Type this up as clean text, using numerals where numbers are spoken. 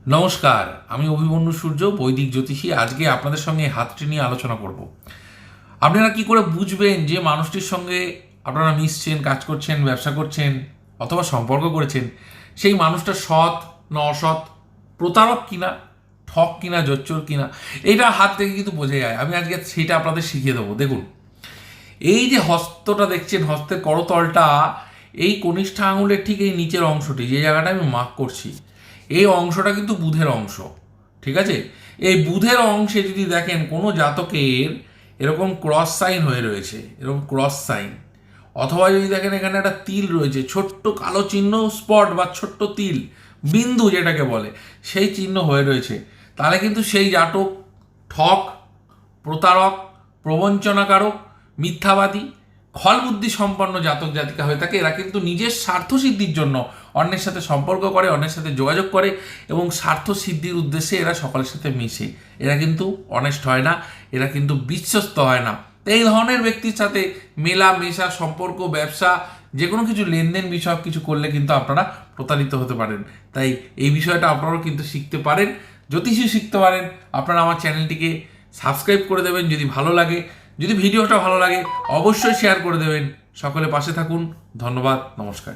নমস্কার, আমি অভিমন্যু সূর্য, বৈদিক জ্যোতিষী। আজকে আপনাদের সঙ্গে হাতটি নিয়ে আলোচনা করব। আপনারা কি করে বুঝবেন যে মানুষটির সঙ্গে আপনারা মিশছেন, কাজ করছেন, ব্যবসা করছেন অথবা সম্পর্ক করেছেন, সেই মানুষটা সৎ না অসৎ, প্রতারক কিনা, ঠক কিনা, জোচ্চোর কিনা? এটা হাত থেকে কিন্তু বোঝা যায়। আমি আজকে সেটা আপনাদের শিখিয়ে দেবো। দেখুন, এই যে হস্তটা দেখছেন, হস্তের করতলটা, এই কনিষ্ঠ আঙুলের ঠিক এই নিচের অংশটি, যে জায়গাটা আমি মার্ক করছি, এই অংশটা কিন্তু বুধের অংশ। ঠিক আছে? এই বুধের অংশে যদি দেখেন কোনো জাতকের এরকম ক্রস সাইন হয়ে রয়েছে, এরকম ক্রস সাইন, অথবা যদি দেখেন এখানে একটা তিল রয়েছে, ছোট্ট কালো চিহ্ন, স্পট বা ছোট্ট তিল, বিন্দু যেটাকে বলে, সেই চিহ্ন হয়ে রয়েছে, তাহলে কিন্তু সেই জাতক ঠক, প্রতারক, প্রবঞ্চনাকারক, মিথ্যাবাদী, খলবুদ্ধি সম্পন্ন জাতক জাতিকা হয়ে থাকে। এরা কিন্তু নিজের স্বার্থ সিদ্ধির জন্য অন্যের সাথে সম্পর্ক করে, অন্যের সাথে যোগাযোগ করে এবং স্বার্থ সিদ্ধির উদ্দেশ্যে এরা সকলের সাথে মিশে। এরা কিন্তু অনেস্ট হয় না, এরা কিন্তু বিশ্বস্ত হয় না। এই ধরনের ব্যক্তির সাথে মেলা মেশা, সম্পর্ক, ব্যবসা, যে কোনো কিছু লেনদেন বিষয়ক কিছু করলে কিন্তু আপনারা প্রতারিত হতে পারেন। তাই এই বিষয়টা আপনারাও কিন্তু শিখতে পারেন, জ্যোতিষী শিখতে পারেন। আপনারা আমার চ্যানেলটিকে সাবস্ক্রাইব করে দেবেন যদি ভালো লাগে। যদি ভিডিওটা ভালো লাগে অবশ্যই শেয়ার করে দেবেন। সকলে পাশে থাকুন। ধন্যবাদ, নমস্কার।